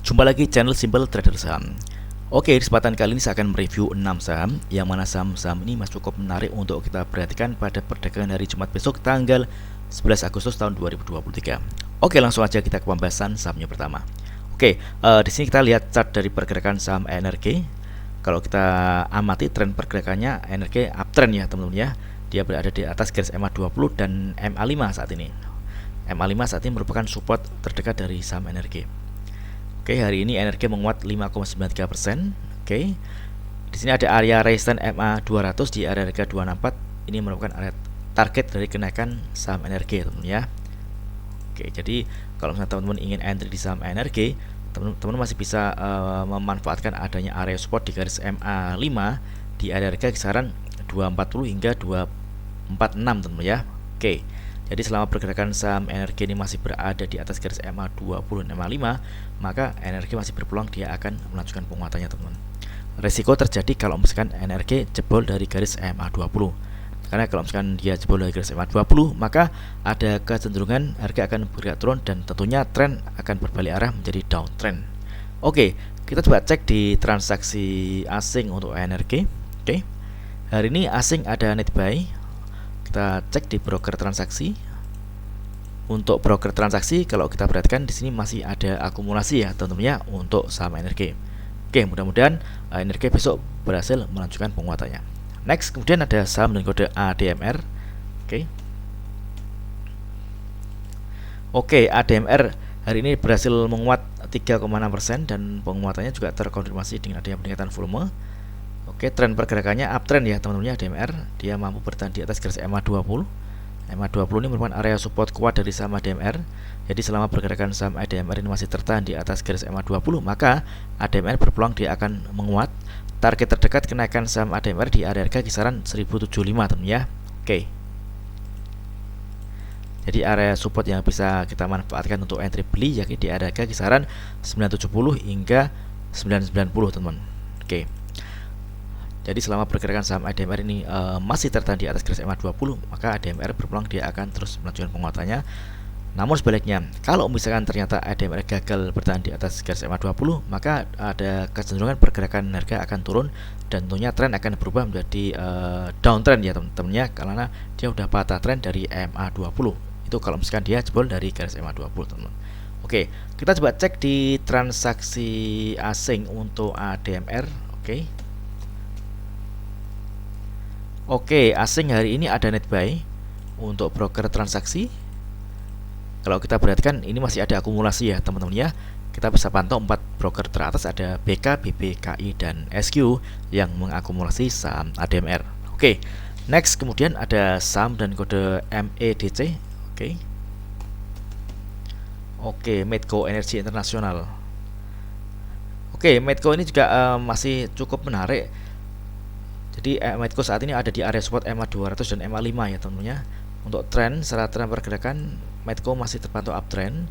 Jumpa lagi channel Simple Trader Saham. Oke, di kesempatan kali ini saya akan mereview 6 saham, yang mana saham-saham ini masih cukup menarik untuk kita perhatikan pada perdagangan hari Jumat besok tanggal 11 Agustus tahun 2023. Oke, langsung aja kita ke pembahasan sahamnya pertama. Oke, di sini kita lihat chart dari pergerakan saham NRG. Kalau kita amati tren pergerakannya, NRG uptrend ya teman-teman ya. Dia berada di atas garis MA20 dan MA5 saat ini. MA5 saat ini merupakan support terdekat dari saham NRG. Oke, hari ini NRG menguat 5,93%. Oke. Di sini ada area resistance MA200 di area harga 264. Ini merupakan area target dari kenaikan saham NRG, teman-teman ya. Oke, jadi kalau misalnya teman-teman ingin entry di saham NRG, teman-teman masih bisa memanfaatkan adanya area support di garis MA5 di area harga kisaran 240 hingga 246, teman-teman ya. Oke. Jadi selama pergerakan saham NRG ini masih berada di atas garis MA20 dan MA5, maka NRG masih berpeluang dia akan melanjutkan penguatannya, teman-teman. Resiko terjadi kalau misalkan NRG jebol dari garis MA20. Karena kalau misalkan dia jebol dari garis MA20, maka ada kecenderungan harga akan bergerak turun dan tentunya tren akan berbalik arah menjadi downtrend. Oke, kita coba cek di transaksi asing untuk NRG. Oke. Hari ini asing ada net buy. Kita cek di broker transaksi. Untuk broker transaksi, kalau kita perhatikan di sini masih ada akumulasi ya teman-teman ya untuk saham NRG. Oke, mudah-mudahan NRG besok berhasil melanjutkan penguatannya. Next, kemudian ada saham dengan kode ADMR. Oke, ADMR hari ini berhasil menguat 3,6% dan penguatannya juga terkonfirmasi dengan adanya peningkatan volume. Oke, tren pergerakannya uptrend ya teman-teman ya. ADMR dia mampu bertahan di atas garis MA20. MA20 ini merupakan area support kuat dari saham ADMR. Jadi selama pergerakan saham ADMR ini masih tertahan di atas garis MA20, maka ADMR berpeluang dia akan menguat. Target terdekat kenaikan saham ADMR di area harga kisaran 1075, teman-teman ya. Oke. Jadi area support yang bisa kita manfaatkan untuk entry beli yakni di area harga kisaran 970 hingga 990, teman-teman. Oke. Jadi selama pergerakan saham ADMR ini masih tertahan di atas garis MA20, maka ADMR berpeluang dia akan terus melanjutkan penguatannya. Namun sebaliknya, kalau misalkan ternyata ADMR gagal bertahan di atas garis MA20, maka ada kecenderungan pergerakan harga akan turun dan tentunya tren akan berubah menjadi downtrend ya teman-teman ya, karena dia udah patah tren dari MA20. Itu kalau misalkan dia jebol dari garis MA20, teman-teman. Oke, kita coba cek di transaksi asing untuk ADMR. Oke, asing hari ini ada net buy untuk broker transaksi. Kalau kita perhatikan ini masih ada akumulasi ya teman-teman ya. Kita bisa pantau 4 broker teratas, ada BK, BB, KI, dan SQ yang mengakumulasi saham ADMR. Oke, next kemudian ada saham dan kode MEDC. Oke, Medco Energi Internasional. Oke, Medco ini juga masih cukup menarik. Jadi Medco saat ini ada di area support MA200 dan MA5 ya teman-teman ya. Untuk tren, secara tren pergerakan Medco masih terpantau uptrend,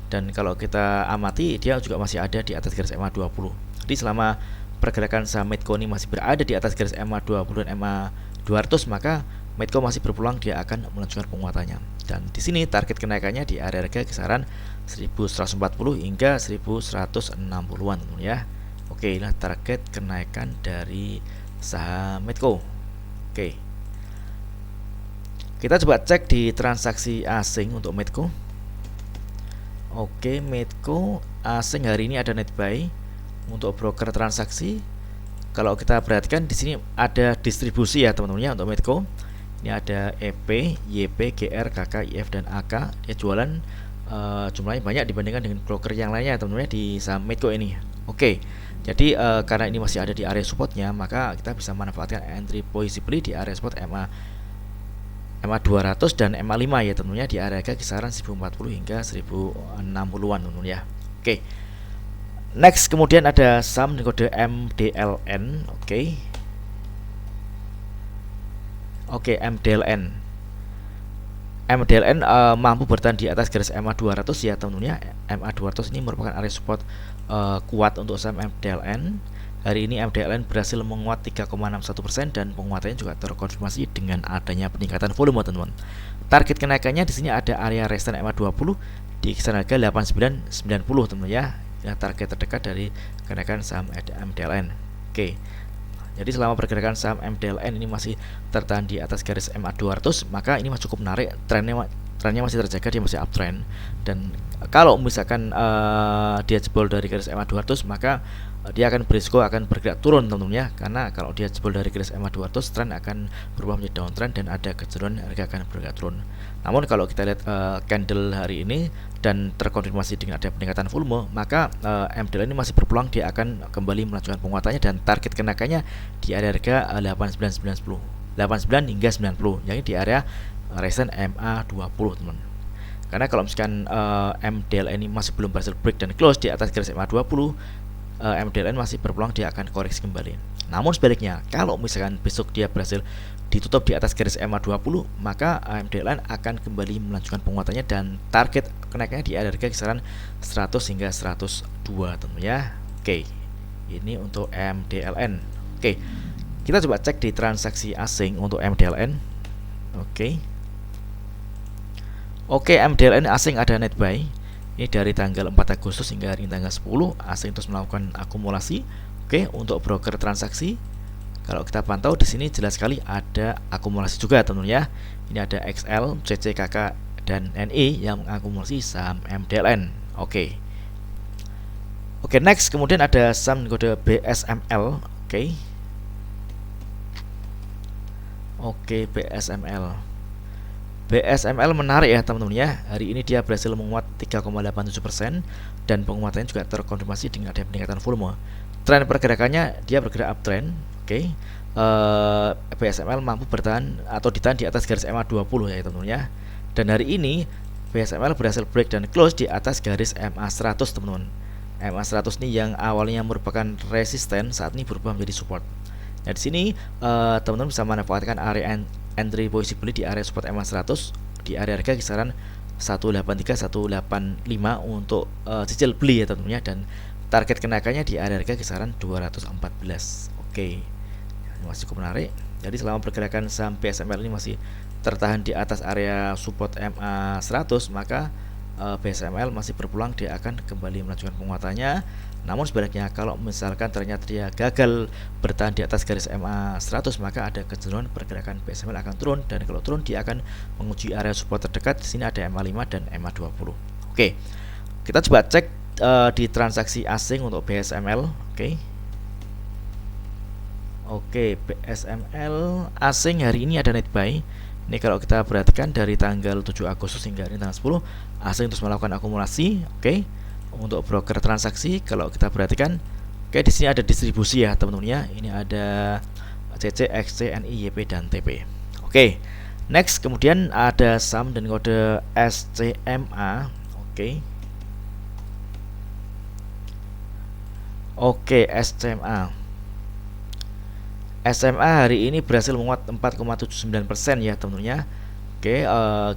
dan kalau kita amati dia juga masih ada di atas garis MA20. Jadi selama pergerakan saham Medco ini masih berada di atas garis MA20 dan MA200, maka Medco masih berpeluang dia akan melanjutkan penguatannya. Dan di sini target kenaikannya di area harga kisaran 1140 hingga 1160-an teman-teman ya. Oke, inilah target kenaikan dari saham Medco. Oke. Kita coba cek di transaksi asing untuk Medco. Oke, Medco asing hari ini ada net buy untuk broker transaksi. Kalau kita perhatikan di sini ada distribusi ya teman-teman ya untuk Medco. Ini ada EP, YP, GR, KK, IF, dan AK. Dia jualan jumlahnya banyak dibandingkan dengan broker yang lainnya teman-teman ya di saham Medco ini. Oke. Jadi karena ini masih ada di area supportnya, maka kita bisa manfaatkan entry posisi beli di area support MA200 dan MA5 ya tentunya di area harga kisaran 1040 hingga 1060-an teman-teman ya. Oke. Next kemudian ada saham dengan kode MDLN. Oke, MDLN. MDLN mampu bertahan di atas garis MA200 ya teman-teman ya. MA200 ini merupakan area support kuat untuk saham MDLN. Hari ini MDLN berhasil menguat 3,61% dan penguatannya juga terkonfirmasi dengan adanya peningkatan volume teman-teman. Target kenaikannya di sini ada area resistance MA20 di kisaran harga 8990 teman-teman ya. ya target terdekat dari kenaikan saham MDLN. Oke. Jadi selama pergerakan saham MDLN ini masih tertahan di atas garis MA 200, maka ini masih cukup menarik, trennya masih terjaga, dia masih uptrend. Dan kalau misalkan dia jebol dari garis MA 200, maka dia akan berisiko akan bergerak turun tentunya, karena kalau dia jebol dari garis MA 200, tren akan berubah menjadi downtrend dan ada kecenderungan harga akan bergerak turun. Namun kalau kita lihat candle hari ini dan terkonfirmasi dengan ada peningkatan volume, maka MDLN ini masih berpeluang dia akan kembali melanjutkan penguatannya dan target kenaikannya di area harga 89 hingga 90, yakni di area resistance MA 20, teman. Karena kalau misalkan MDLN ini masih belum berhasil break dan close di atas garis MA 20, MDLN masih berpeluang dia akan koreksi kembali. Namun sebaliknya, kalau misalkan besok dia berhasil ditutup di atas garis MA 20, maka MDLN akan kembali melanjutkan penguatannya dan target kenaikannya di harga kisaran 100 hingga 102, tentunya. Oke, ini untuk MDLN. Oke, kita coba cek di transaksi asing untuk MDLN. Oke, MDLN asing ada net buy. Ini dari tanggal 4 Agustus hingga hari ini tanggal 10, asing terus melakukan akumulasi. Oke, untuk broker transaksi, kalau kita pantau di sini jelas sekali ada akumulasi juga tentunya. Ini ada XL, CCKK dan NI yang mengakumulasi saham MDLN. Oke, next kemudian ada saham kode BSML. BSML menarik ya teman-teman ya. Hari ini dia berhasil menguat 3,87% dan penguatannya juga terkonfirmasi dengan ada peningkatan volume. Tren pergerakannya dia bergerak uptrend. BSML mampu bertahan atau ditahan di atas garis MA 20 ya teman-teman ya. Dan hari ini BSML berhasil break dan close di atas garis MA 100, teman-teman. MA 100 ini yang awalnya merupakan resisten saat ini berubah menjadi support. Nah, di sini teman-teman bisa manfaatkan area entry posisi beli di area support MA 100 di area harga kisaran 183 185 untuk cicil beli ya teman-teman ya, dan target kenaikannya di area harga kisaran 214. Oke. Ini masih cukup menarik. Jadi selama pergerakan saham BSML ini masih tertahan di atas area support MA 100, maka BSML masih berpeluang dia akan kembali melanjutkan penguatannya. Namun sebaliknya, kalau misalkan ternyata dia gagal bertahan di atas garis MA 100, maka ada kecenderungan pergerakan BSML akan turun, dan kalau turun dia akan menguji area support terdekat. Di sini ada MA 5 dan MA 20. Oke. Kita coba cek di transaksi asing untuk BSML. Oke, BSML asing hari ini ada net buy. Ini kalau kita perhatikan dari tanggal 7 Agustus hingga hari ini tanggal 10, asing terus melakukan akumulasi. Untuk broker transaksi kalau kita perhatikan, di sini ada distribusi ya teman-teman ya. Ini ada CC, XC, NI, YP dan TP. Next kemudian ada saham dan kode SCMA. SMA hari ini berhasil menguat 4,79% ya teman-teman ya.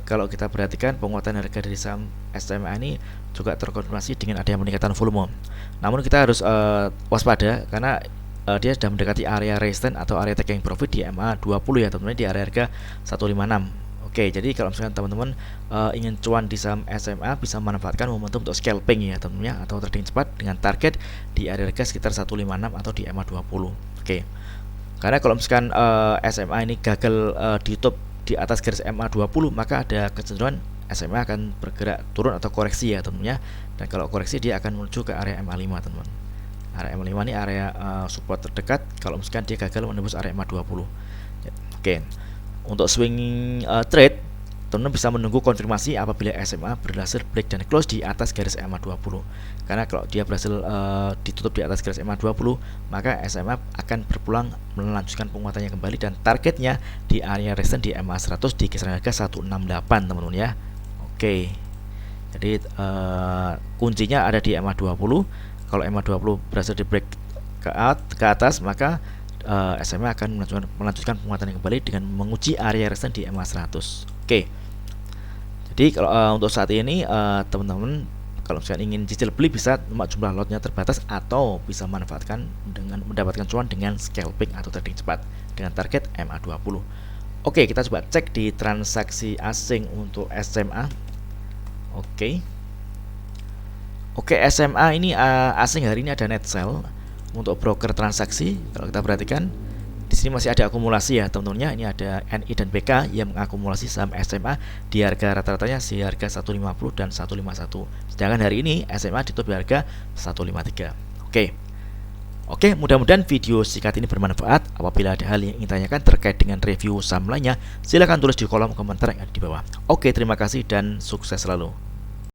Kalau kita perhatikan penguatan harga dari saham SMA ini juga terkonfirmasi dengan adanya peningkatan volume. Namun kita harus waspada karena dia sudah mendekati area resistance atau area taking profit di MA 20 ya teman-teman, di area harga 156. Jadi kalau misalkan teman-teman ingin cuan di saham SMA, bisa memanfaatkan momentum untuk scalping ya teman-teman ya, atau trading cepat dengan target di area harga sekitar 156 atau di MA 20. Karena kalau misalkan SMA ini gagal ditutup di atas garis MA 20, maka ada kecenderungan SMA akan bergerak turun atau koreksi ya teman-teman ya. Dan kalau koreksi dia akan menuju ke area MA 5 teman-teman. Area MA 5 ini area support terdekat kalau misalkan dia gagal menembus area MA 20. Untuk swing trade, teman-teman bisa menunggu konfirmasi apabila SMA berhasil break dan close di atas garis MA 20. Karena kalau dia berhasil ditutup di atas garis MA 20, maka SMA akan berpulang melanjutkan penguatannya kembali dan targetnya di area resistance di MA 100 di kisaran harga 168 teman-teman ya. Jadi kuncinya ada di MA 20. Kalau MA 20 berhasil di break ke atas, maka SMA akan melanjutkan penguatannya kembali dengan menguji area resistance di MA 100. Jadi kalau untuk saat ini teman-teman kalau misalnya ingin cicil beli, bisa jumlah lotnya terbatas atau bisa manfaatkan dengan mendapatkan cuan dengan scalping atau trading cepat dengan target MA 20. Kita coba cek di transaksi asing untuk SMA. Oke, SMA ini asing hari ini ada Netsel untuk broker transaksi. Kalau kita perhatikan di sini masih ada akumulasi ya teman-teman ya. Ini ada NI dan BK yang mengakumulasi saham SMA di harga rata-ratanya di harga 150 dan 151. Sedangkan hari ini SMA ditutup di harga 153. Oke, mudah-mudahan video singkat ini bermanfaat. Apabila ada hal yang ingin tanyakan terkait dengan review saham lainnya, silahkan tulis di kolom komentar yang ada di bawah. Oke, terima kasih dan sukses selalu.